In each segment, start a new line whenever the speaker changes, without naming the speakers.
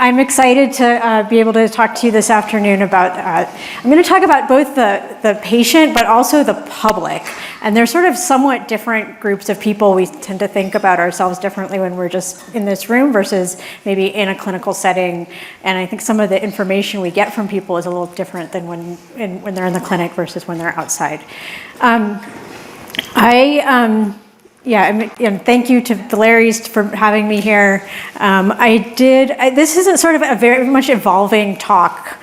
I'm excited to be able to talk to you this afternoon about, I'm going to talk about both the patient but also the public. And they're sort of somewhat different groups of people. We tend to think about ourselves differently when we're just in this room versus maybe in a clinical setting. And I think some of the information we get from people is a little different than when they're in the clinic versus when they're outside. And thank you to the Larrys for having me here. This is a sort of a very much evolving talk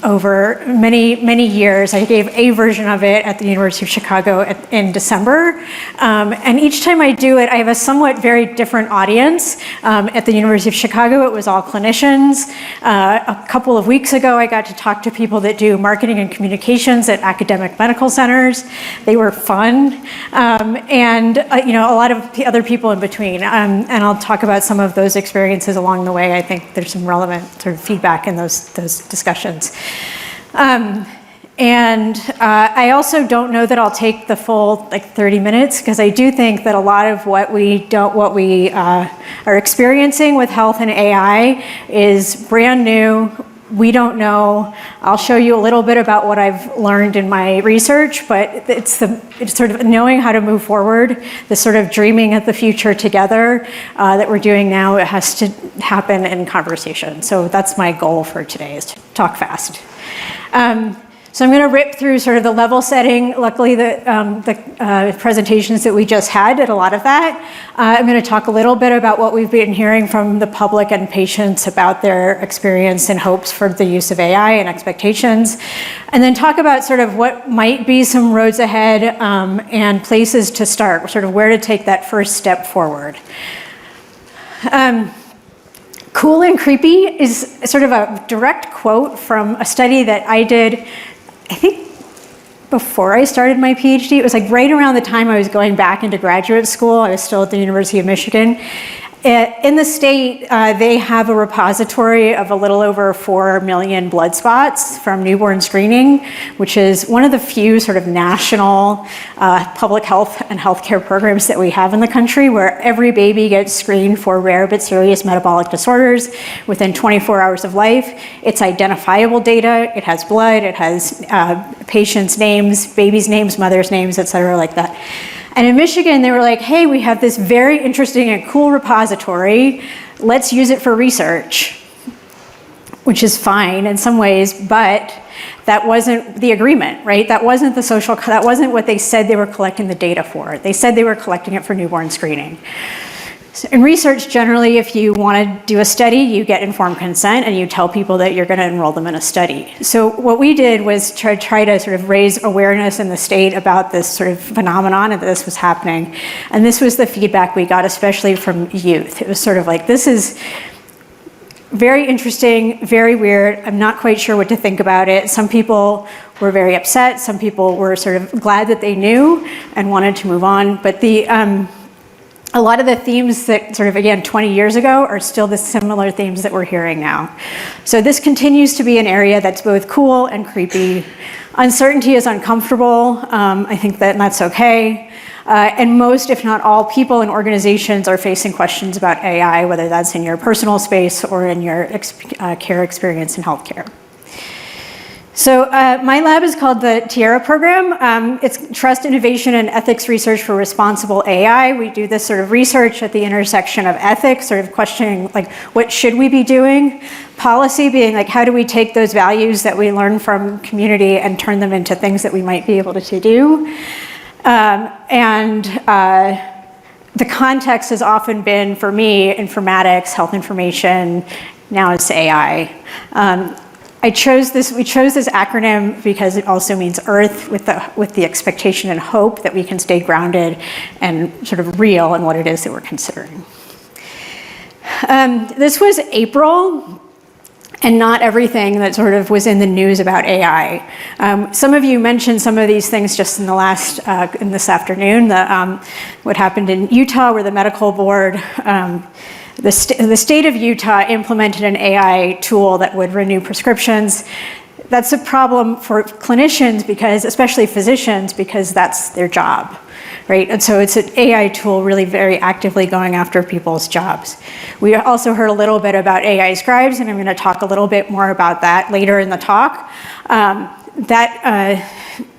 over many years. I gave a version of it at the University of Chicago in December. And each time I do it, I have a somewhat very different audience. At the University of Chicago, it was all clinicians. A couple of weeks ago, I got to talk to people that do marketing and communications at academic medical centers. They were fun. And a lot of the other people in between. And I'll talk about some of those experiences along the way. I think there's some relevant sort of feedback in those discussions. I also don't know that I'll take the full 30 minutes because I do think that a lot of what we are experiencing with health and AI is brand new. We don't know. I'll show you a little bit about what I've learned in my research, but it's sort of knowing how to move forward, the sort of dreaming of the future together that we're doing now. It has to happen in conversation. So that's my goal for today, is to talk fast. So I'm going to rip through sort of the level setting. Luckily, the presentations that we just had did a lot of that. I'm going to talk a little bit about what we've been hearing from the public and patients about their experience and hopes for the use of AI and expectations. And then talk about sort of what might be some roads ahead and places to start, sort of where to take that first step forward. Cool and creepy is sort of a direct quote from a study that I did, I think before I started my PhD. It was right around the time I was going back into graduate school. I was still at the University of Michigan. In the state, they have a repository of a little over 4 million blood spots from newborn screening, which is one of the few sort of national public health and healthcare programs that we have in the country, where every baby gets screened for rare but serious metabolic disorders within 24 hours of life. It's identifiable data. It has blood. It has patients' names, babies' names, mothers' names, et cetera, like that. And in Michigan, they were like, hey, we have this very interesting and cool repository. Let's use it for research, which is fine in some ways, but that wasn't the agreement, right? That wasn't that wasn't what they said they were collecting the data for. They said they were collecting it for newborn screening. So in research, generally, if you want to do a study, you get informed consent and you tell people that you're going to enroll them in a study. So what we did was try to sort of raise awareness in the state about this sort of phenomenon and that this was happening. And this was the feedback we got, especially from youth. It was sort of like, this is very interesting, very weird. I'm not quite sure what to think about it. Some people were very upset. Some people were sort of glad that they knew and wanted to move on. But a lot of the themes that sort of, again, 20 years ago are still the similar themes that we're hearing now. So this continues to be an area that's both cool and creepy. Uncertainty is uncomfortable. I think that's okay. And most, if not all, people and organizations are facing questions about AI, whether that's in your personal space or in your care experience in healthcare. So my lab is called the Tierra program. It's Trust, Innovation, and Ethics Research for Responsible AI. We do this sort of research at the intersection of ethics, sort of questioning what should we be doing? Policy being how do we take those values that we learn from community and turn them into things that we might be able to do? The context has often been, for me, informatics, health information, now it's AI. We chose this acronym because it also means Earth, with the expectation and hope that we can stay grounded and sort of real in what it is that we're considering. This was April, and not everything that sort of was in the news about AI. Some of you mentioned some of these things just in this afternoon. What happened in Utah, where the medical board, the state of Utah implemented an AI tool that would renew prescriptions. that's a problem for clinicians, because, especially physicians, because that's their job, right? And so it's an AI tool really very actively going after people's jobs. We also heard a little bit about AI scribes, and I'm going to talk a little bit more about that later in the talk.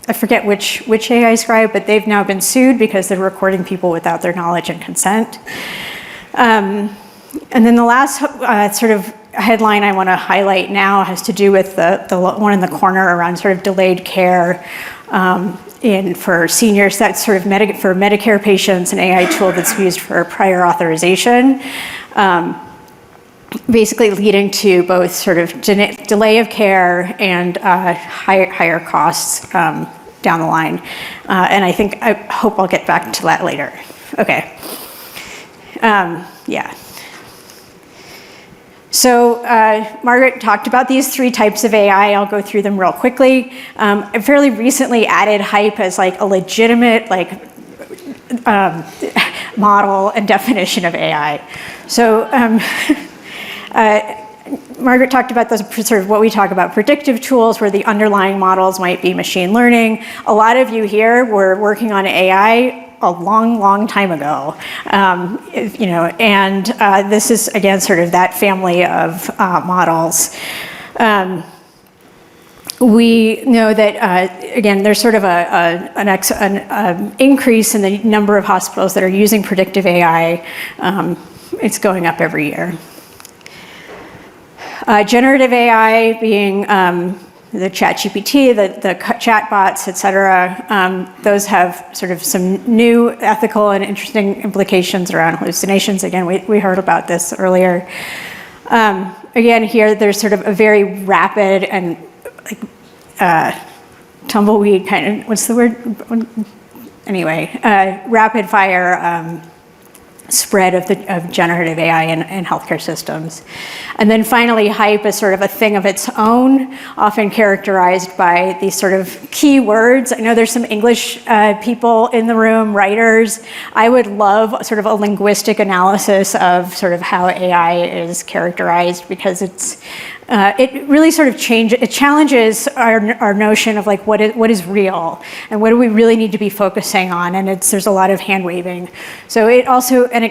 I forget which AI scribe, but they've now been sued because they're recording people without their knowledge and consent. And then the last sort of headline I want to highlight now has to do with the one in the corner around sort of delayed care for seniors. That's sort of for Medicare patients, an AI tool that's used for prior authorization. Basically leading to both sort of delay of care and higher costs down the line. And I hope I'll get back to that later. Okay. Yeah. So Margaret talked about these 3 types of AI. I'll go through them real quickly. I fairly recently added hype as like a legitimate model and definition of AI. So Margaret talked about those sort of what we talk about predictive tools, where the underlying models might be machine learning. A lot of you here were working on AI a long, long time ago, and this is again sort of that family of models. We know that, again, there's sort of an increase in the number of hospitals that are using predictive AI. It's going up every year. Generative AI being the ChatGPT, the chatbots, et cetera, those have sort of some new ethical and interesting implications around hallucinations. Again, we heard about this earlier. Again, here there's sort of a very rapid and tumbleweed kind of, what's the word? Anyway, rapid fire spread of generative AI in healthcare systems. And then finally, hype is sort of a thing of its own, often characterized by these sort of key words. I know there's some English people in the room, writers. I would love sort of a linguistic analysis of sort of how AI is characterized, because it really sort of challenges our notion of like what is real and what do we really need to be focusing on, and there's a lot of hand waving. So it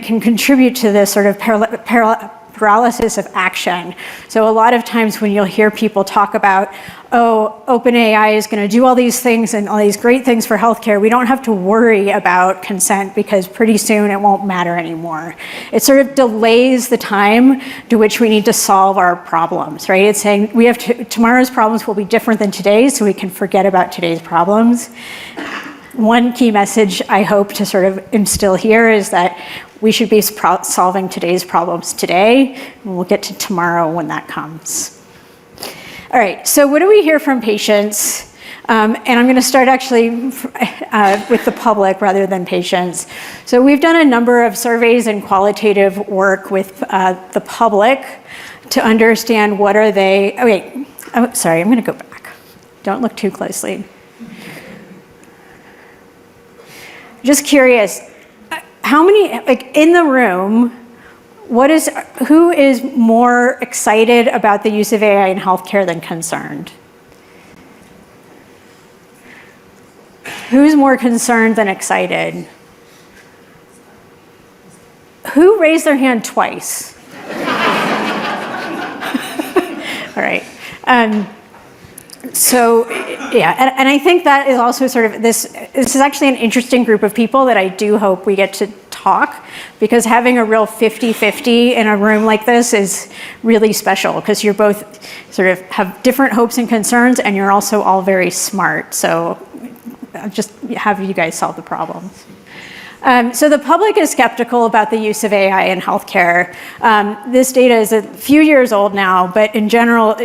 can contribute to this sort of paralysis of action. So a lot of times when you'll hear people talk about, oh, OpenAI is going to do all these things and all these great things for healthcare, we don't have to worry about consent because pretty soon it won't matter anymore. It sort of delays the time to which we need to solve our problems, right? It's saying we have tomorrow's problems will be different than today's, so we can forget about today's problems. One key message I hope to sort of instill here is that we should be solving today's problems today, and we'll get to tomorrow when that comes. All right, so what do we hear from patients? And I'm going to start actually with the public rather than patients. So we've done a number of surveys and qualitative work with the public to understand what are they. Oh, wait. Oh, sorry, I'm going to go back. Don't look too closely. Just curious, how many, like in the room, who is more excited about the use of AI in healthcare than concerned? Who's more concerned than excited? Who raised their hand twice? All right. So, yeah, and I think that is also sort of this is actually an interesting group of people that I do hope we get to talk, because having a real 50-50 in a room like this is really special, because you're both sort of have different hopes and concerns, and you're also all very smart. So I'll just have you guys solve the problems. So the public is skeptical about the use of AI in healthcare. This data is a few years old now, but in general,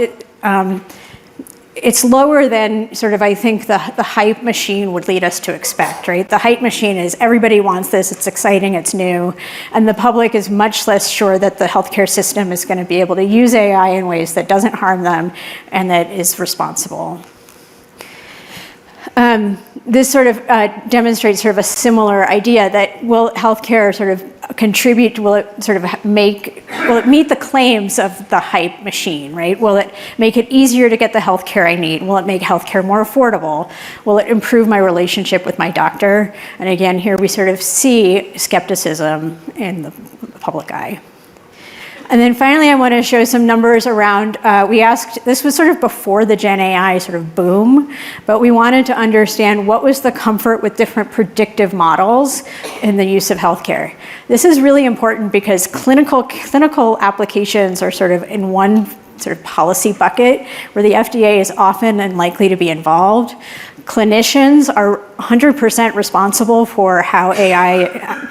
it's lower than sort of, I think, the hype machine would lead us to expect, right? The hype machine is everybody wants this, it's exciting, it's new, and the public is much less sure that the healthcare system is going to be able to use AI in ways that doesn't harm them and that is responsible. This sort of demonstrates sort of a similar idea that will healthcare sort of contribute, will it meet the claims of the hype machine, right? Will it make it easier to get the healthcare I need? Will it make healthcare more affordable? Will it improve my relationship with my doctor? And again, here we sort of see skepticism in the public eye. And then finally, I want to show some numbers around, we asked, this was sort of before the Gen AI sort of boom, but we wanted to understand what was the comfort with different predictive models in the use of healthcare. This is really important because clinical applications are sort of in one sort of policy bucket where the FDA is often and likely to be involved. Clinicians are 100% responsible for how AI,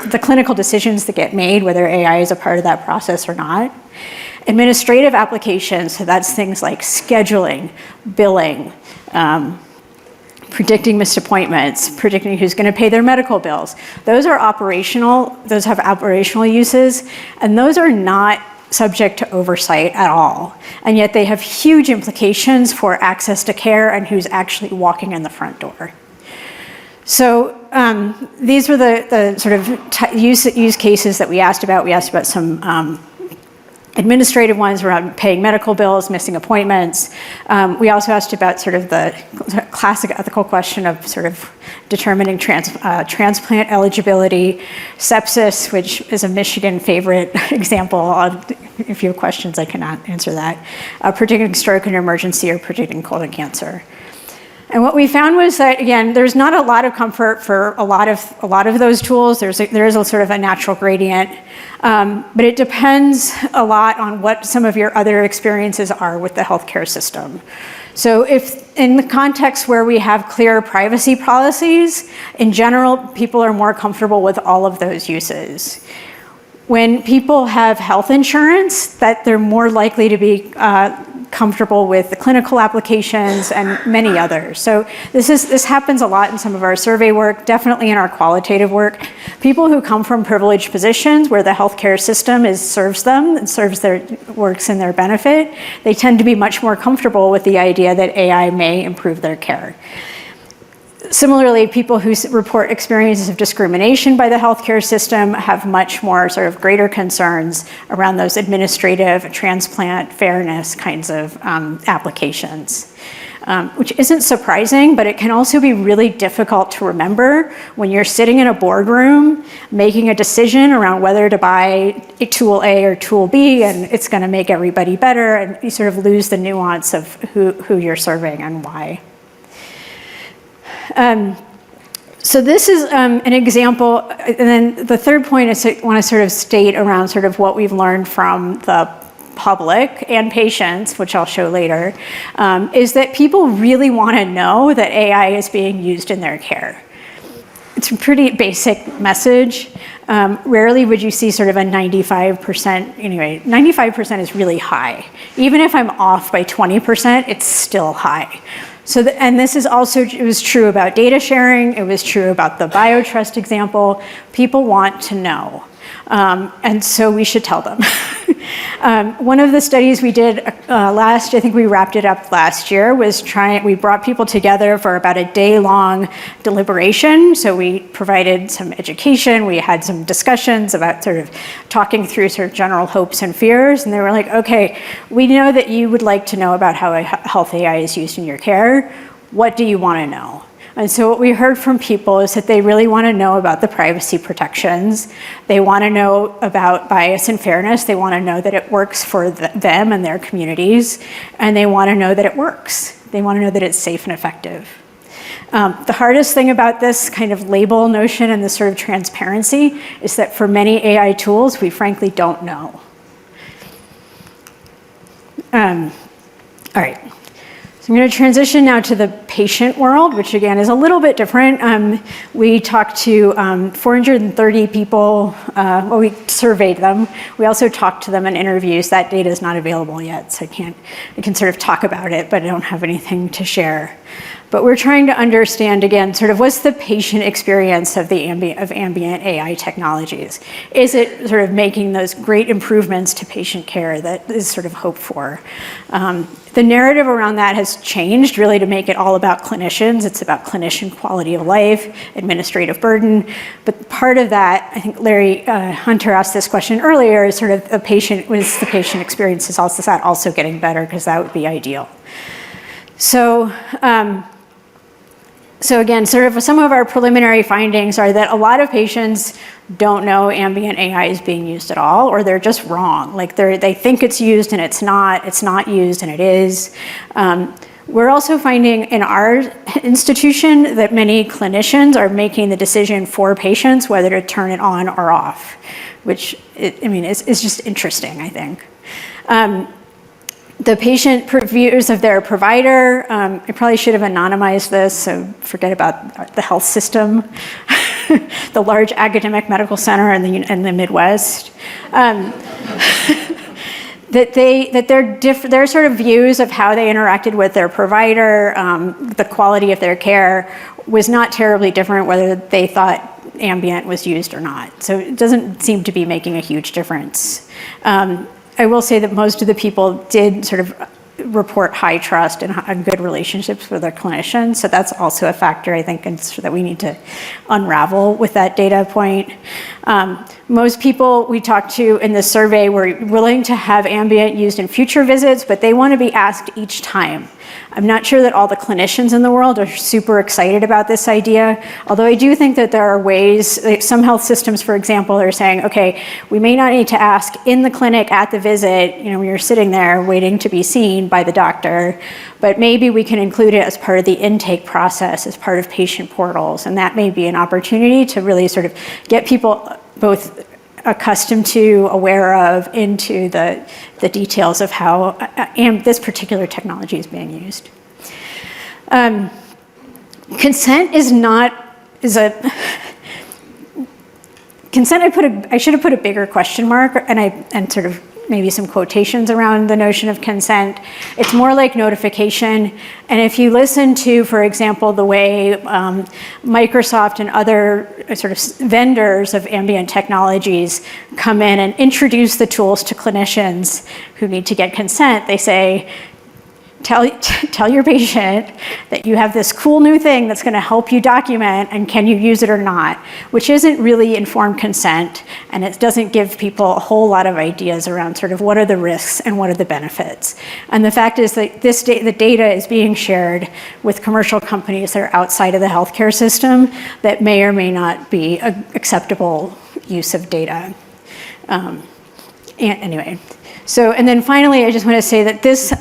the clinical decisions that get made, whether AI is a part of that process or not. Administrative applications, so that's things like scheduling, billing, predicting missed appointments, predicting who's going to pay their medical bills. Those are operational, those have operational uses, and those are not subject to oversight at all. And yet they have huge implications for access to care and who's actually walking in the front door. So these were the sort of use cases that we asked about. We asked about some administrative ones around paying medical bills, missing appointments. We also asked about sort of the classic ethical question of sort of determining transplant eligibility, sepsis, which is a Michigan favorite example. If you have questions, I cannot answer that. Predicting stroke and emergency or predicting colon cancer. And what we found was that, again, there's not a lot of comfort for a lot of those tools. There is a sort of a natural gradient, but it depends a lot on what some of your other experiences are with the healthcare system. So if in the context where we have clear privacy policies, in general, people are more comfortable with all of those uses. When people have health insurance, that they're more likely to be comfortable with the clinical applications and many others. So this happens a lot in some of our survey work, definitely in our qualitative work. People who come from privileged positions where the healthcare system serves them and works in their benefit, they tend to be much more comfortable with the idea that AI may improve their care. Similarly, people who report experiences of discrimination by the healthcare system have much more sort of greater concerns around those administrative, transplant, fairness kinds of applications, which isn't surprising, but it can also be really difficult to remember when you're sitting in a boardroom making a decision around whether to buy a tool A or tool B, and it's going to make everybody better, and you sort of lose the nuance of who you're serving and why. So this is an example, and then the third point I want to sort of state around sort of what we've learned from the public and patients, which I'll show later, is that people really want to know that AI is being used in their care. It's a pretty basic message. Rarely would you see sort of a 95%, anyway, 95% is really high. Even if I'm off by 20%, it's still high. So, and this is also, it was true about data sharing, it was true about the biotrust example. People want to know, and so we should tell them. One of the studies we did I think we wrapped it up last year, was we brought people together for about a day-long deliberation. So we provided some education, we had some discussions about sort of talking through sort of general hopes and fears, and they were like, okay, we know that you would like to know about how health AI is used in your care. What do you want to know? And so what we heard from people is that they really want to know about the privacy protections. They want to know about bias and fairness. They want to know that it works for them and their communities. And they want to know that it works. They want to know that it's safe and effective. The hardest thing about this kind of label notion and this sort of transparency is that for many AI tools, we frankly don't know. All right. So I'm going to transition now to the patient world, which again is a little bit different. We talked to 430 people, well, we surveyed them. We also talked to them in interviews. That data is not available yet, so I can sort of talk about it, but I don't have anything to share. But we're trying to understand, again, sort of what's the patient experience of ambient AI technologies? Is it sort of making those great improvements to patient care that is sort of hoped for? The narrative around that has changed really to make it all about about clinicians. It's about clinician quality of life, administrative burden. But part of that, I think Larry Hunter asked this question earlier, is sort of the patient experience is also getting better, because that would be ideal. So, so again, sort of some of our preliminary findings are that a lot of patients don't know ambient AI is being used at all, or they're just wrong. Like they think it's used and it's not used and it is. We're also finding in our institution that many clinicians are making the decision for patients whether to turn it on or off, which is just interesting, I think. The patient views of their provider, I probably should have anonymized this, so forget about the health system, the large academic medical center in the Midwest. That their sort of views of how they interacted with their provider, the quality of their care, was not terribly different whether they thought ambient was used or not. So it doesn't seem to be making a huge difference. I will say that most of the people did sort of report high trust and good relationships with their clinicians. So that's also a factor, I think, that we need to unravel with that data point. Most people we talked to in this survey were willing to have ambient used in future visits, but they want to be asked each time. I'm not sure that all the clinicians in the world are super excited about this idea, although I do think that there are ways, like some health systems, for example, are saying, okay, we may not need to ask in the clinic at the visit, when you're sitting there waiting to be seen by the doctor, but maybe we can include it as part of the intake process, as part of patient portals, and that may be an opportunity to really sort of get people both accustomed to, aware of, into the details of how this particular technology is being used. Consent consent, I should have put a bigger question mark and sort of maybe some quotations around the notion of consent. It's more like notification. And if you listen to, for example, the way Microsoft and other sort of vendors of ambient technologies come in and introduce the tools to clinicians who need to get consent, they say, tell your patient that you have this cool new thing that's going to help you document, and can you use it or not, which isn't really informed consent, and it doesn't give people a whole lot of ideas around sort of what are the risks and what are the benefits. And the fact is that the data is being shared with commercial companies that are outside of the healthcare system that may or may not be an acceptable use of data. Anyway. So, and then finally, I just want to say that this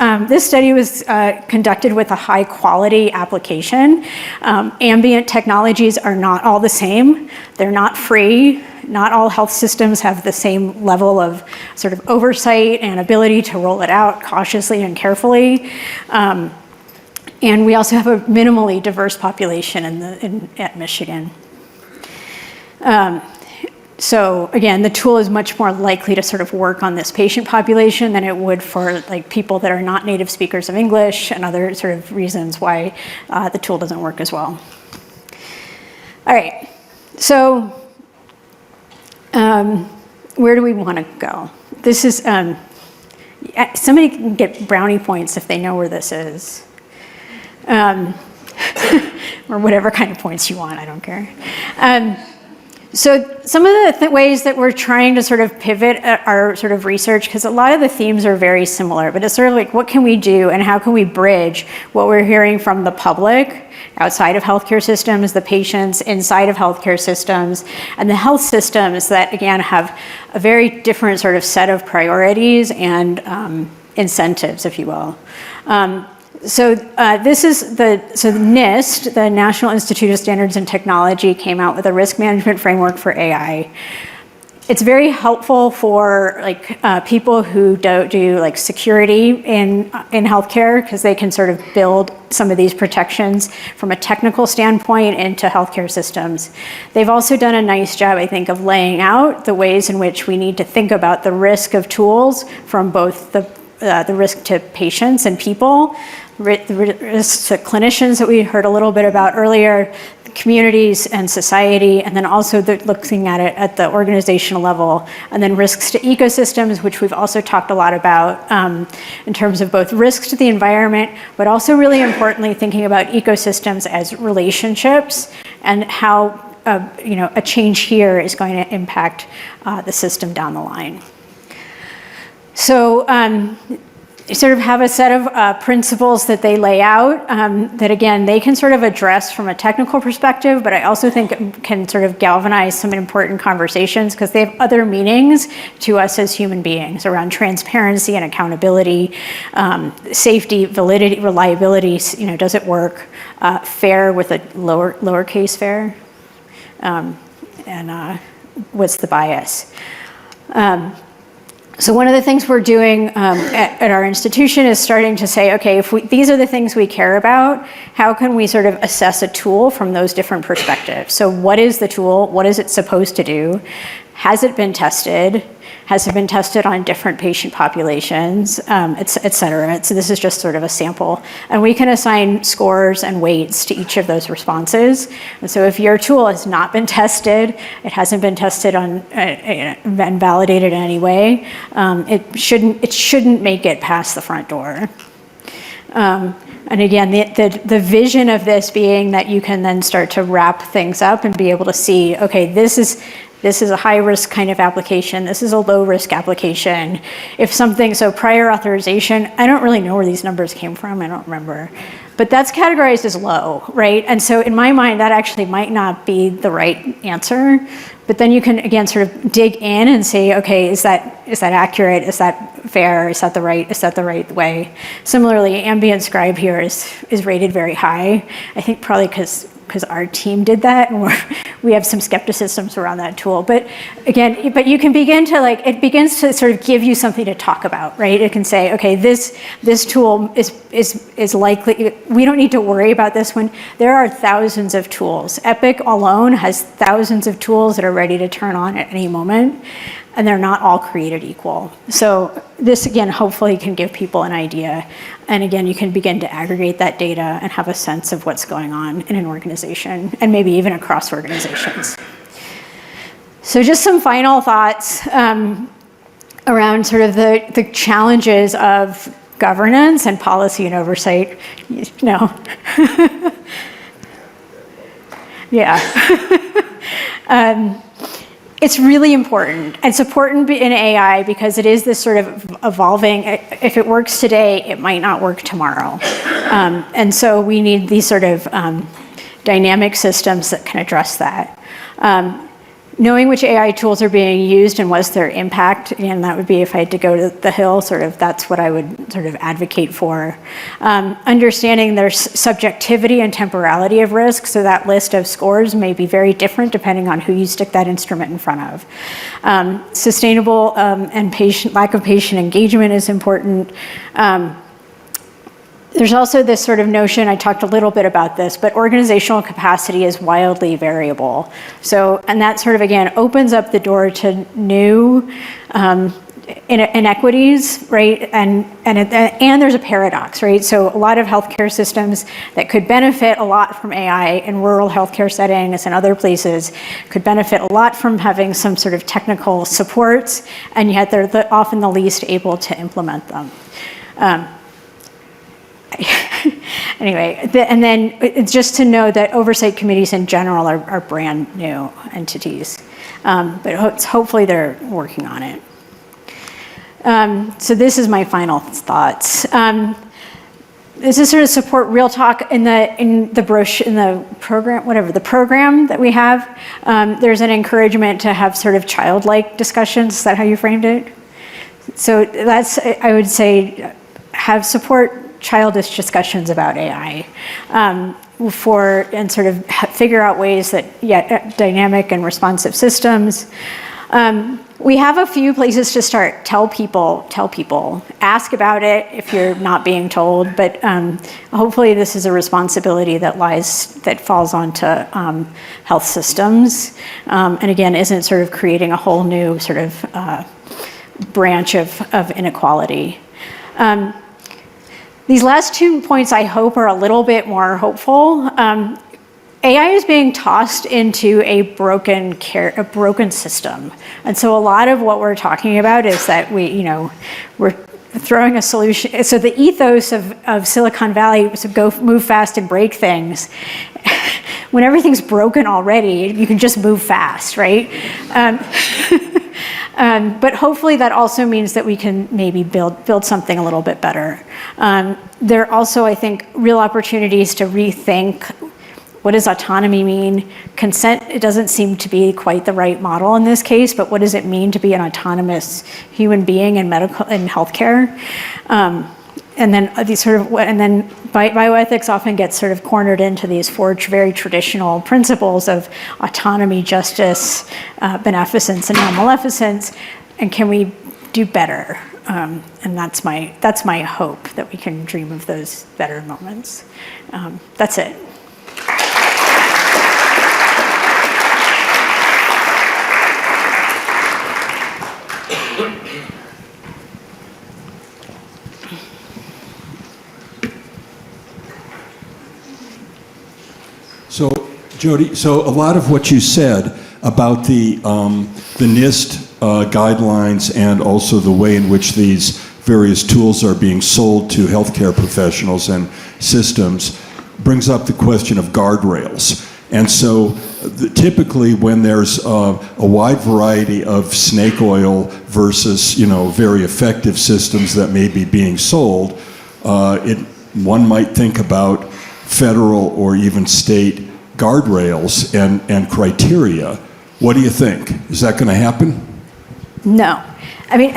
study was conducted with a high quality application. Ambient technologies are not all the same. They're not free. Not all health systems have the same level of sort of oversight and ability to roll it out cautiously and carefully. And we also have a minimally diverse population at Michigan. So again, the tool is much more likely to sort of work on this patient population than it would for like people that are not native speakers of English and other sort of reasons why the tool doesn't work as well. All right, so where do we want to go? This is, somebody can get brownie points if they know where this is. Or whatever kind of points you want, I don't care. So some of the ways that we're trying to sort of pivot our sort of research, because a lot of the themes are very similar, but it's sort of like, what can we do and how can we bridge what we're hearing from the public outside of healthcare systems, the patients inside of healthcare systems, and the health systems that, again, have a very different sort of set of priorities and incentives, if you will. So this is the NIST, the National Institute of Standards and Technology, came out with a risk management framework for AI. It's very helpful for like people who don't do like security in healthcare, because they can sort of build some of these protections from a technical standpoint into healthcare systems. They've also done a nice job, I think, of laying out the ways in which we need to think about the risk of tools from both the risk to patients and people, the risks to clinicians that we heard a little bit about earlier, communities and society, and then also looking at it at the organizational level, and then risks to ecosystems, which we've also talked a lot about in terms of both risks to the environment, but also really importantly thinking about ecosystems as relationships and how a change here is going to impact the system down the line. So sort of have a set of principles that they lay out that, again, they can sort of address from a technical perspective, but I also think can sort of galvanize some important conversations because they have other meanings to us as human beings around transparency and accountability, safety, validity, reliability, does it work, fair with a lowercase fair, and what's the bias. So one of the things we're doing at our institution is starting to say, okay, if these are the things we care about, how can we sort of assess a tool from those different perspectives? So what is the tool? What is it supposed to do? Has it been tested? Has it been tested on different patient populations, et cetera? So this is just sort of a sample. And we can assign scores and weights to each of those responses. And so if your tool has not been tested, it hasn't been tested on and validated in any way, it shouldn't make it past the front door. And again, the vision of this being that you can then start to wrap things up and be able to see, okay, this is a high-risk kind of application. This is a low-risk application. So prior authorization, I don't really know where these numbers came from. I don't remember. But that's categorized as low, right? And so in my mind, that actually might not be the right answer. But then you can, again, sort of dig in and say, okay, is that accurate? Is that fair? Is that the right way? Similarly, Ambient Scribe here is rated very high. I think probably because our team did that, and we have some skepticisms around that tool. But again, you can begin to it begins to sort of give you something to talk about, right? It can say, okay, this tool is likely, we don't need to worry about this one. There are thousands of tools. Epic alone has thousands of tools that are ready to turn on at any moment, and they're not all created equal. So this, again, hopefully can give people an idea. And again, you can begin to aggregate that data and have a sense of what's going on in an organization, and maybe even across organizations. So just some final thoughts around sort of the challenges of governance and policy and oversight. Yeah. It's really important. It's important in AI because it is this sort of evolving. If it works today, it might not work tomorrow. And so we need these sort of dynamic systems that can address that. Knowing which AI tools are being used and what's their impact, and that would be if I had to go to the Hill, sort of that's what I would sort of advocate for. Understanding there's subjectivity and temporality of risk, so that list of scores may be very different depending on who you stick that instrument in front of. Sustainable and lack of patient engagement is important. There's also this sort of notion, I talked a little bit about this, but organizational capacity is wildly variable. So, and that sort of, again, opens up the door to new inequities, right? And there's a paradox, right? So a lot of healthcare systems that could benefit a lot from AI in rural healthcare settings and other places could benefit a lot from having some sort of technical supports, and yet they're often the least able to implement them. Anyway, and then it's just to know that oversight committees in general are brand new entities, but hopefully they're working on it. So this is my final thoughts. This is sort of support real talk in the brochure, in the program, whatever, the program that we have. There's an encouragement to have sort of childlike discussions. Is that how you framed it? So that's, I would say, have support childish discussions about AI and sort of figure out ways that, dynamic and responsive systems. We have a few places to start. Tell people, ask about it if you're not being told, but hopefully this is a responsibility that falls onto health systems, and again, isn't sort of creating a whole new sort of branch of inequality. These last 2 points, I hope, are a little bit more hopeful. AI is being tossed into a broken system. And so a lot of what we're talking about is that we're throwing a solution. So the ethos of Silicon Valley was to move fast and break things. When everything's broken already, you can just move fast, right? But hopefully that also means that we can maybe build something a little bit better. There are also, I think, real opportunities to rethink what does autonomy mean? Consent, it doesn't seem to be quite the right model in this case, but what does it mean to be an autonomous human being in healthcare? And then bioethics often gets sort of cornered into these very traditional principles of autonomy, justice, beneficence, and non-maleficence. And can we do better? And that's my hope, that we can dream of those better moments. That's it.
So, Jodi, so a lot of what you said about the NIST guidelines and also the way in which these various tools are being sold to healthcare professionals and systems brings up the question of guardrails. And so typically when there's a wide variety of snake oil versus, very effective systems that may be being sold, one might think about federal or even state guardrails and criteria. What do you think? Is that going to happen?
No. I mean,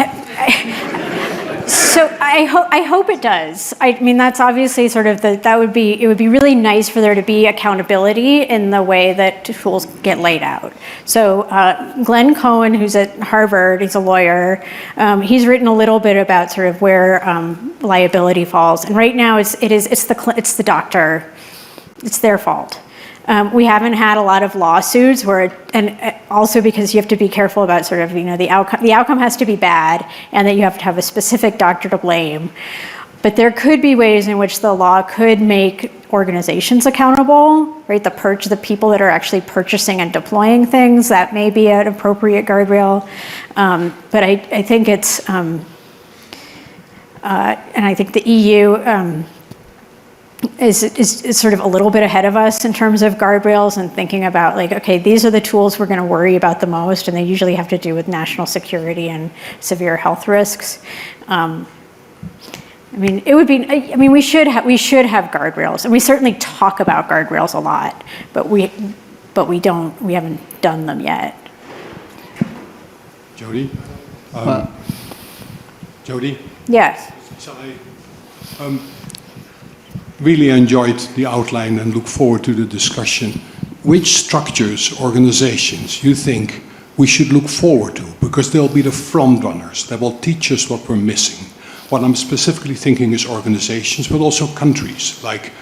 so I hope it does. I mean, that's obviously sort of it would be really nice for there to be accountability in the way that tools get laid out. So Glenn Cohen, who's at Harvard, he's a lawyer, he's written a little bit about sort of where liability falls. And right now it's the doctor, it's their fault. We haven't had a lot of lawsuits and also because you have to be careful about sort of, the outcome has to be bad and that you have to have a specific doctor to blame. But there could be ways in which the law could make organizations accountable, right? The people that are actually purchasing and deploying things, that may be an appropriate guardrail. But I think it's, and I think the EU, is sort of a little bit ahead of us in terms of guardrails and thinking about okay, these are the tools we're going to worry about the most, and they usually have to do with national security and severe health risks. I mean, we should have guardrails, and we certainly talk about guardrails a lot, but we haven't done them yet.
Jodi? Jodi?
Yes.
So I really enjoyed the outline and look forward to the discussion. Which structures, organizations, you think we should look forward to? Because they'll be the front runners that will teach us what we're missing. What I'm specifically thinking is organizations, but also countries. Like,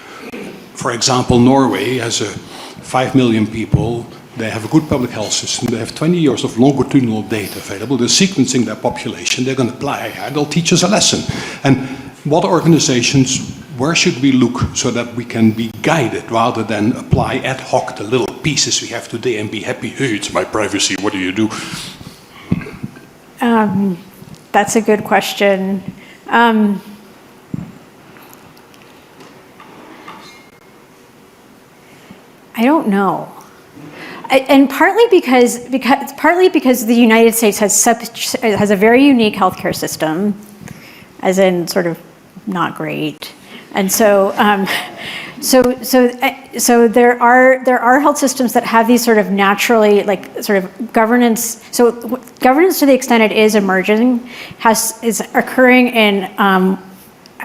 for example, Norway has 5 million people. They have a good public health system. They have 20 years of longitudinal data available. They're sequencing their population. They're going to apply. They'll teach us a lesson. And what organizations, where should we look so that we can be guided rather than apply ad hoc the little pieces we have today and be happy, hey, it's my privacy, what do you do?
That's a good question. I don't know. And partly because the United States has a very unique healthcare system, as in sort of not great. And so there are health systems that have these sort of naturally sort of governance. So governance, to the extent it is emerging, is occurring in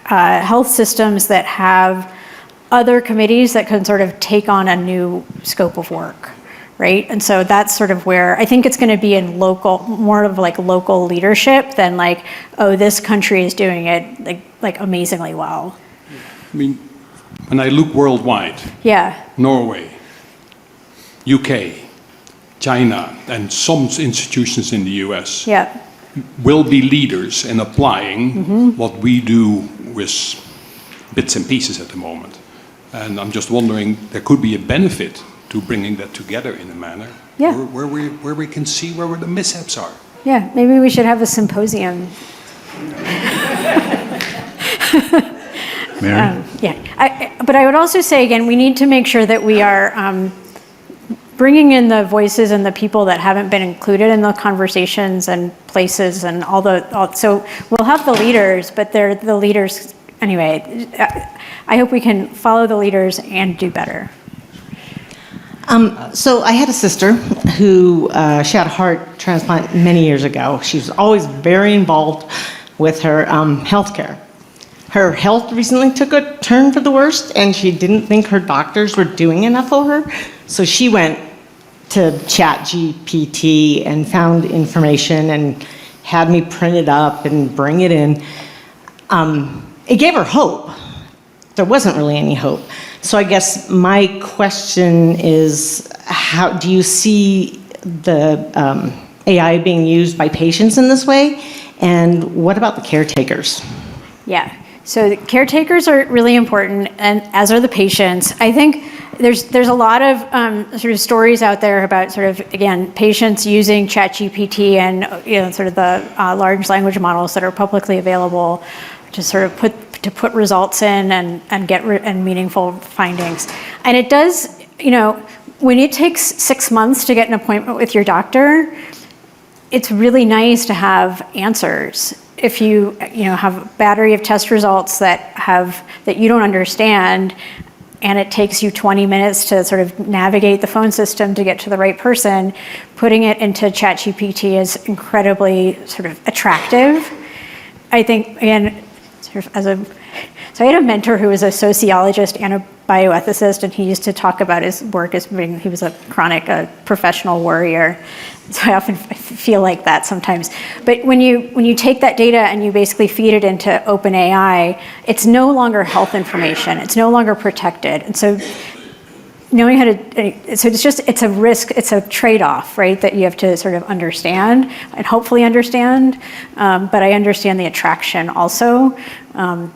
health systems that have other committees that can sort of take on a new scope of work, right? And so that's sort of where I think it's going to be in more of local leadership than this country is doing it like amazingly well.
I mean, when I look worldwide,
yeah,
Norway, UK, China, and some institutions in the US will be leaders in applying what we do with bits and pieces at the moment. And I'm just wondering, there could be a benefit to bringing that together in a manner
Yeah.
where we can see where the mishaps are.
Yeah, maybe we should have a symposium.
Mary?
But I would also say, again, we need to make sure that we are bringing in the voices and the people that haven't been included in the conversations and places and so we'll have the leaders, but they're the leaders, anyway, I hope we can follow the leaders and do better.
So I had a sister who, she had a heart transplant many years ago. She was always very involved with her healthcare. Her health recently took a turn for the worst, and she didn't think her doctors were doing enough for her. So she went to ChatGPT and found information and had me print it up and bring it in. It gave her hope. There wasn't really any hope. So I guess my question is, how do you see the AI being used by patients in this way? And what about the caretakers?
Yeah, so the caretakers are really important, and as are the patients. I think there's a lot of sort of stories out there about sort of, again, patients using ChatGPT and sort of the large language models that are publicly available to sort of put results in and get meaningful findings. And it does, when it takes 6 months to get an appointment with your doctor, it's really nice to have answers. If you have a battery of test results that you don't understand, and it takes you 20 minutes to sort of navigate the phone system to get to the right person, putting it into ChatGPT is incredibly sort of attractive. I think, again, sort of so I had a mentor who was a sociologist and a bioethicist, and he used to talk about his work as being, he was a chronic professional worrier. So I often feel like that sometimes. But when you take that data and you basically feed it into OpenAI, it's no longer health information. It's no longer protected. And so knowing how to, so it's a risk, it's a trade-off, right, that you have to sort of understand and hopefully understand. But I understand the attraction also, I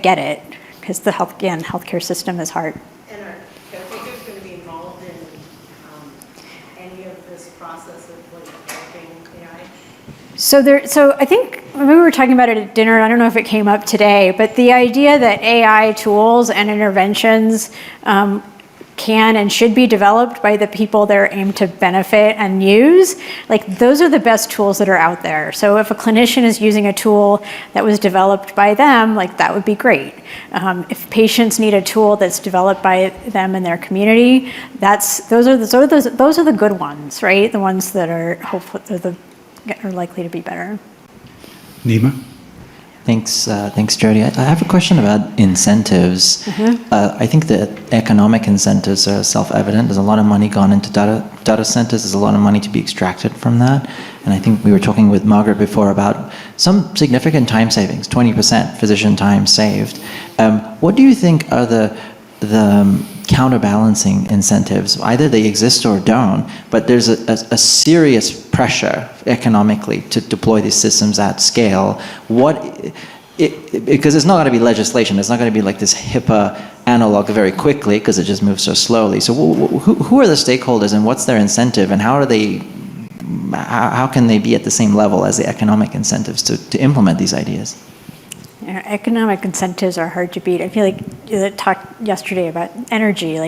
get it, because the healthcare system is hard.
And are caretakers going to be involved in any of this process of developing AI?
So I think we were talking about it at dinner. I don't know if it came up today, but the idea that AI tools and interventions can and should be developed by the people they're aimed to benefit and use, like those are the best tools that are out there. So if a clinician is using a tool that was developed by them, like that would be great. If patients need a tool that's developed by them in their community, those are the good ones, right? The ones that are are likely to be better.
Nima?
Thanks, Jodi. I have a question about incentives. I think that economic incentives are self-evident. There's a lot of money gone into data centers. There's a lot of money to be extracted from that. And I think we were talking with Margaret before about some significant time savings, 20% physician time saved. What do you think are the counterbalancing incentives? Either they exist or don't, but there's a serious pressure economically to deploy these systems at scale. Because it's not going to be legislation. It's not going to be like this HIPAA analog very quickly because it just moves so slowly. So who are the stakeholders and what's their incentive, and how can they be at the same level as the economic incentives to implement these ideas?
Economic incentives are hard to beat. I feel like you talked yesterday about energy.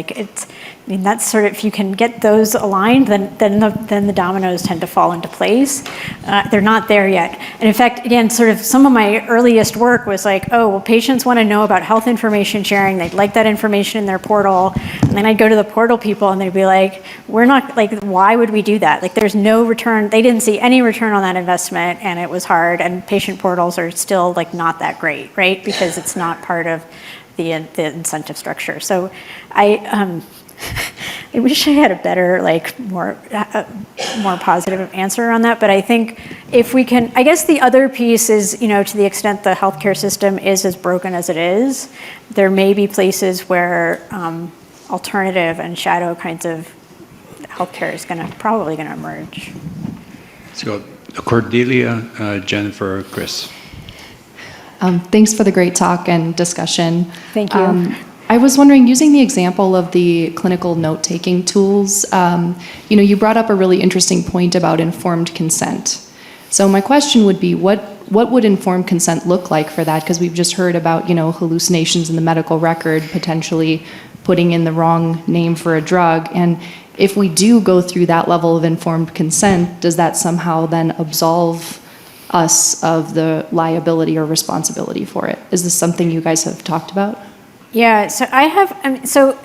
That's sort of, if you can get those aligned, then the dominoes tend to fall into place. They're not there yet. And in fact, again, sort of some of my earliest work was like, patients want to know about health information sharing. They'd like that information in their portal. And then I'd go to the portal people and they'd be like, why would we do that? There's no return. They didn't see any return on that investment, and it was hard. And patient portals are still not that great, right? Because it's not part of the incentive structure. So I wish I had a better, more positive answer on that. But I think if we can, I guess the other piece is, to the extent the healthcare system is as broken as it is, there may be places where alternative and shadow kinds of healthcare is probably going to emerge.
So Cordelia, Jennifer, Chris.
Thanks for the great talk and discussion.
Thank you.
I was wondering, using the example of the clinical note-taking tools, you brought up a really interesting point about informed consent. So my question would be, what would informed consent look like for that? Because we've just heard about, hallucinations in the medical record, potentially putting in the wrong name for a drug. And if we do go through that level of informed consent, does that somehow then absolve us of the liability or responsibility for it? Is this something you guys have talked about?
Yeah, so I have, so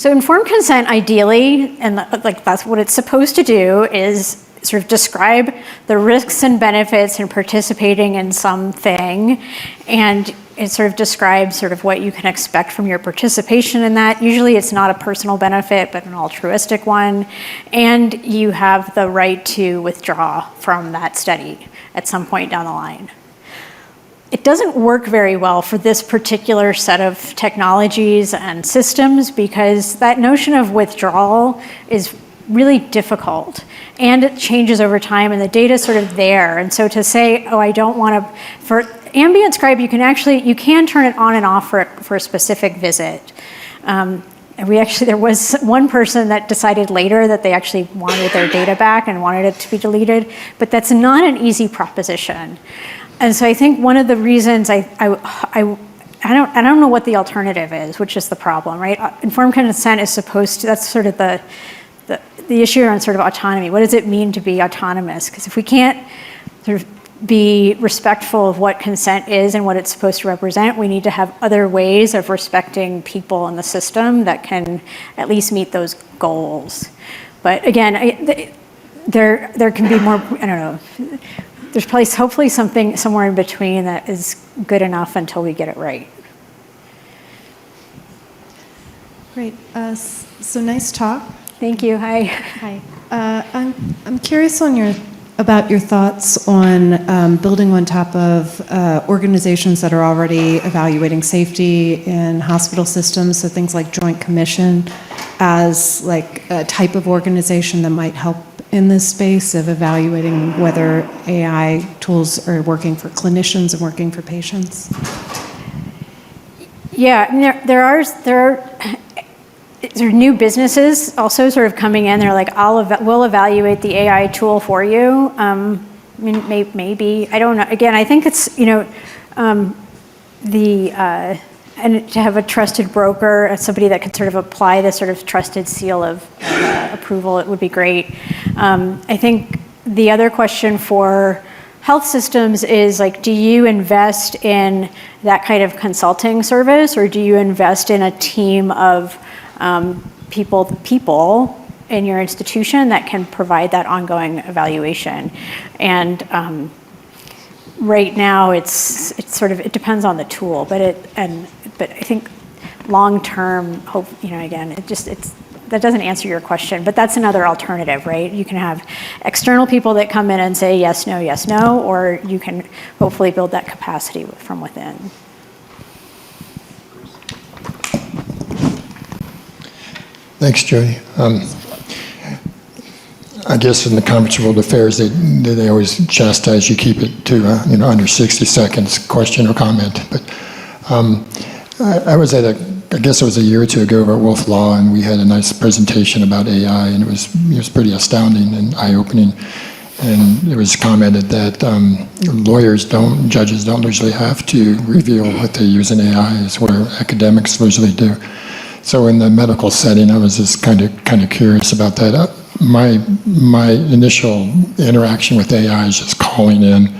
informed consent ideally, and that's what it's supposed to do, is sort of describe the risks and benefits in participating in something, and it sort of describes sort of what you can expect from your participation in that. Usually it's not a personal benefit, but an altruistic one, and you have the right to withdraw from that study at some point down the line. It doesn't work very well for this particular set of technologies and systems because that notion of withdrawal is really difficult and it changes over time and the data is sort of there. And so to say, oh, I don't want to, for Ambient Scribe, you can turn it on and off for a specific visit. And there was one person that decided later that they actually wanted their data back and wanted it to be deleted, but that's not an easy proposition. And so I think one of the reasons I don't know what the alternative is, which is the problem, right? Informed consent is supposed to, that's sort of the issue around sort of autonomy. What does it mean to be autonomous? Because if we can't sort of be respectful of what consent is and what it's supposed to represent, we need to have other ways of respecting people in the system that can at least meet those goals. But again, there can be more, I don't know, there's probably hopefully something somewhere in between that is good enough until we get it right.
Great. So nice talk.
Thank you. Hi.
Hi. I'm curious about your thoughts on building on top of organizations that are already evaluating safety in hospital systems, so things like Joint Commission, as like a type of organization that might help in this space of evaluating whether AI tools are working for clinicians and working for patients.
Yeah, I mean, there are new businesses also sort of coming in. They're like, we'll evaluate the AI tool for you. I mean, maybe, I don't know. Again, I think it's, and to have a trusted broker, somebody that could sort of apply this sort of trusted seal of approval, it would be great. I think the other question for health systems is like, do you invest in that kind of consulting service, or do you invest in a team of people in your institution that can provide that ongoing evaluation? And right now, it's sort of, it depends on the tool, but I think long term, hope, again, that doesn't answer your question, but that's another alternative, right? You can have external people that come in and say yes, no, or you can hopefully build that capacity from within.
Thanks, Jodi. I guess in the Conference of World Affairs, they always chastise you, keep it to under 60 seconds, question or comment. But I was at I guess it was a year or two ago over at Wolf Law, and we had a nice presentation about AI, and it was pretty astounding and eye-opening. And it was commented that judges don't usually have to reveal what they use in AI, is where academics usually do. So in the medical setting, I was just kind of curious about that. My initial interaction with AI is just calling in,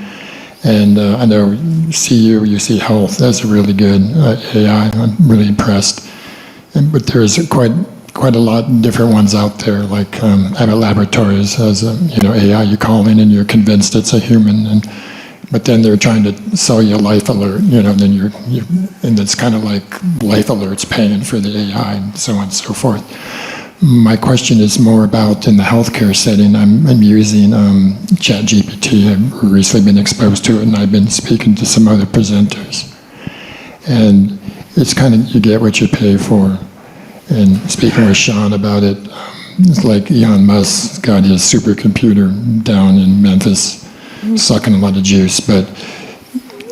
and I know UC Health, that's a really good AI. I'm really impressed. But there's quite a lot of different ones out there. Like Abbott Laboratories has AI. You call in and you're convinced it's a human, but then they're trying to sell you a life alert. Then and it's kind of like life alerts paying for the AI and so on and so forth. My question is more about in the healthcare setting. I'm using ChatGPT. I've recently been exposed to it, and I've been speaking to some other presenters. And it's kind of, you get what you pay for. And speaking with Sean about it, it's like Elon Musk's got his supercomputer down in Memphis, sucking a lot of juice. But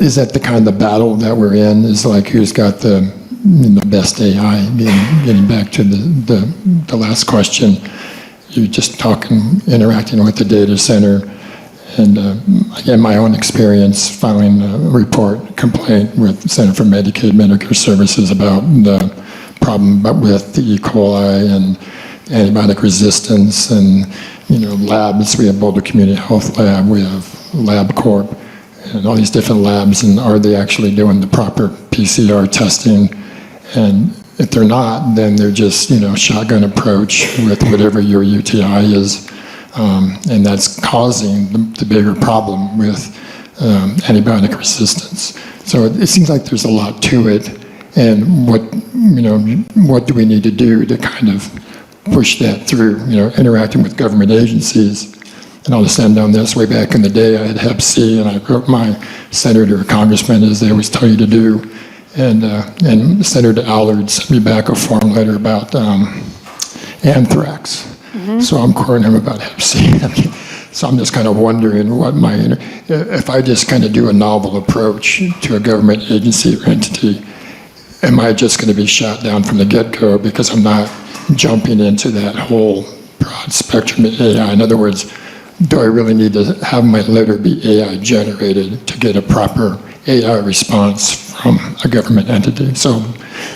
is that the kind of battle that we're in? Is like who's got the best AI? Getting back to the last question, you're just interacting with the data center, and again, my own experience filing a complaint with the Center for Medicaid Medicare Services about the problem with the E. coli and antibiotic resistance, and labs. We have Boulder Community Health Lab, we have LabCorp, and all these different labs, and are they actually doing the proper PCR testing? And if they're not, then they're just shotgun approach with whatever your UTI is, and that's causing the bigger problem with antibiotic resistance. So it seems like there's a lot to it, and what do we need to do to kind of push that through? Interacting with government agencies. And I'll just end on this. Way back in the day, I had Hep C, and I wrote my senator or congressman, as they always tell you to do. And Senator Allard sent me back a form letter about anthrax. So I'm quoting him about Hep C. So I'm just kind of wondering if I just kind of do a novel approach to a government agency or entity, am I just going to be shot down from the get-go because I'm not jumping into that whole broad spectrum of AI? In other words, do I really need to have my letter be AI generated to get a proper AI response from a government entity? So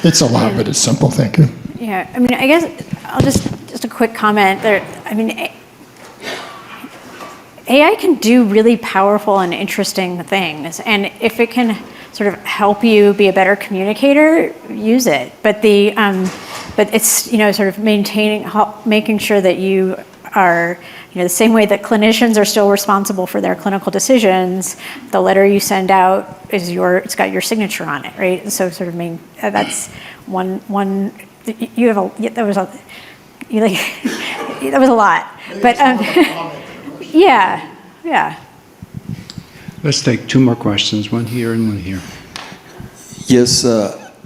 it's a lot, but it's simple. Thank you.
Yeah, I mean, I guess I'll just a quick comment there. I mean, AI can do really powerful and interesting things, and if it can sort of help you be a better communicator, use it. But but it's sort of making sure that you are the same way that clinicians are still responsible for their clinical decisions. The letter you send out it's got your signature on it, right? And so sort of that's one. You have that was a lot, but yeah.
Let's take two more questions, one here and one here.
Yes,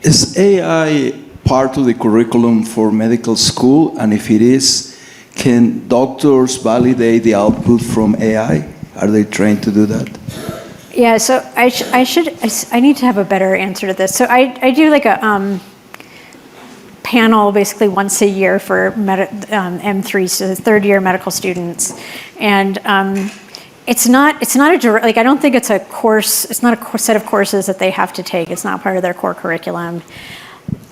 is AI part of the curriculum for medical school? And if it is, can doctors validate the output from AI? Are they trained to do that?
Yeah, so I need to have a better answer to this. So I do like a panel basically once a year for M3, so third year medical students, and it's not a direct, like I don't think it's a course. It's not a set of courses that they have to take. It's not part of their core curriculum.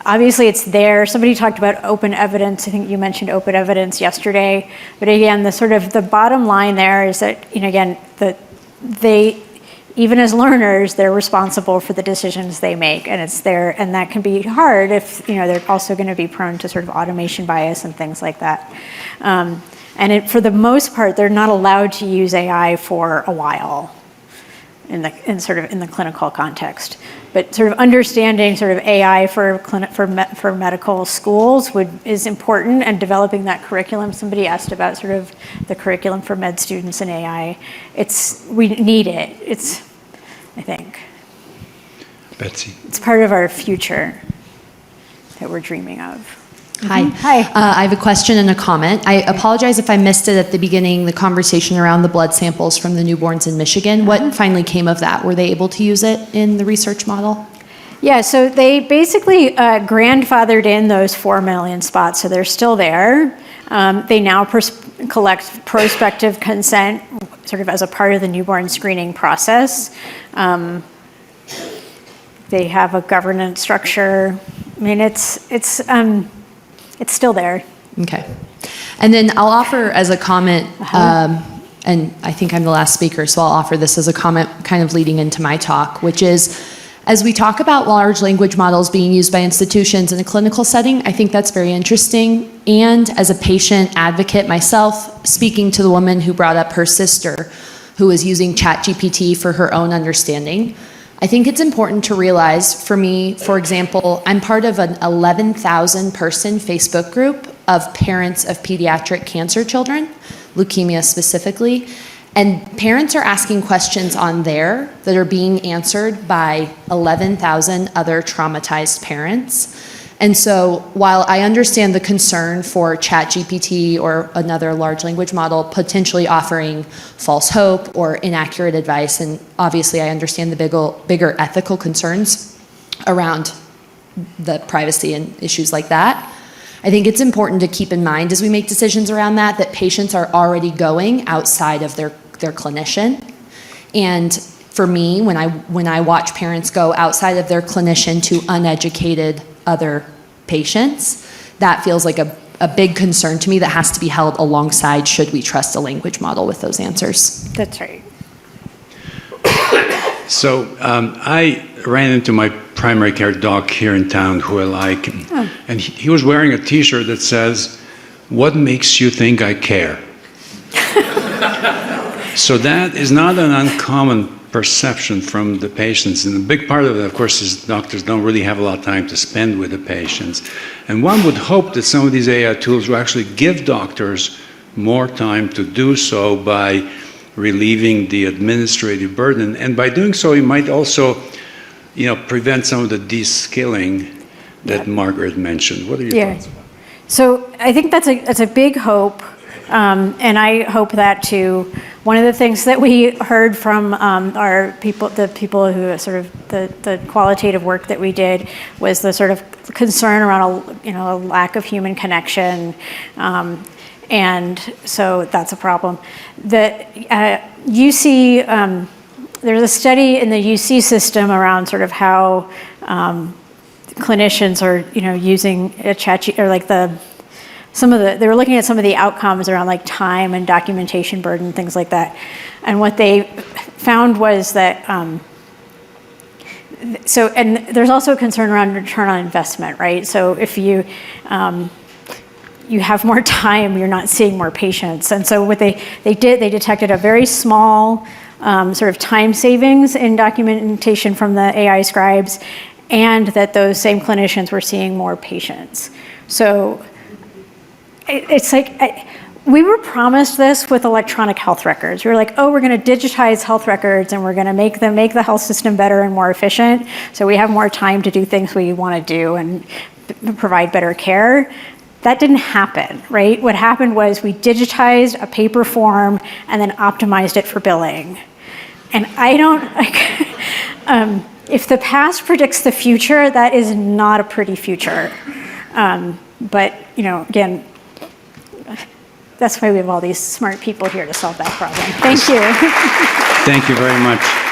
Obviously, it's there. Somebody talked about open evidence. I think you mentioned open evidence yesterday. But again, the bottom line there is that again, they, even as learners, they're responsible for the decisions they make, and it's there, and that can be hard if they're also going to be prone to sort of automation bias and things like that. And for the most part, they're not allowed to use AI for a while in the clinical context. But sort of understanding sort of AI for medical schools is important, and developing that curriculum. Somebody asked about sort of the curriculum for med students in AI. We need it. I think.
Betsy.
It's part of our future that we're dreaming of.
Hi.
Hi.
I have a question and a comment. I apologize if I missed it at the beginning, the conversation around the blood samples from the newborns in Michigan. What finally came of that? Were they able to use it in the research model?
Yeah, so they basically grandfathered in those 4 million spots, so they're still there. They now collect prospective consent sort of as a part of the newborn screening process. They have a governance structure. I mean, it's still there.
Okay. And then I'll offer as a comment, and I think I'm the last speaker, so I'll offer this as a comment kind of leading into my talk, which is, as we talk about large language models being used by institutions in a clinical setting, I think that's very interesting. And as a patient advocate myself, speaking to the woman who brought up her sister, who was using ChatGPT for her own understanding, I think it's important to realize, for me, for example, I'm part of an 11,000 person Facebook group of parents of pediatric cancer children, leukemia specifically, and parents are asking questions on there that are being answered by 11,000 other traumatized parents. And so while I understand the concern for ChatGPT or another large language model potentially offering false hope or inaccurate advice, and obviously I understand the bigger ethical concerns around the privacy and issues like that, I think it's important to keep in mind as we make decisions around that patients are already going outside of their clinician. And for me, when I watch parents go outside of their clinician to uneducated other patients, that feels like a big concern to me that has to be held alongside should we trust a language model with those answers.
That's right.
So I ran into my primary care doc here in town who I like, and he was wearing a T-shirt that says, "What makes you think I care?" So that is not an uncommon perception from the patients. And a big part of it, of course, is doctors don't really have a lot of time to spend with the patients. And one would hope that some of these AI tools will actually give doctors more time to do so by relieving the administrative burden. And by doing so, you might also, prevent some of the de-skilling that Margaret mentioned. What are your thoughts?
So I think that's a big hope. And I hope that too. One of the things that we heard from the people who sort of the qualitative work that we did was the sort of concern around a lack of human connection, and so that's a problem. The UC there's a study in the UC system around sort of how clinicians are using a chat or like they were looking at some of the outcomes around like time and documentation burden, things like that. And what they found was that, and there's also a concern around return on investment, right? So if you have more time, you're not seeing more patients. And so what they detected a very small sort of time savings in documentation from the AI scribes, and that those same clinicians were seeing more patients. So it's like, we were promised this with electronic health records. We were like, oh, we're going to digitize health records and we're going to make the health system better and more efficient, so we have more time to do things we want to do and provide better care. That didn't happen, right? What happened was we digitized a paper form and then optimized it for billing. And I don't, if the past predicts the future, that is not a pretty future. But, again, that's why we have all these smart people here to solve that problem. Thank you.
Thank you very much.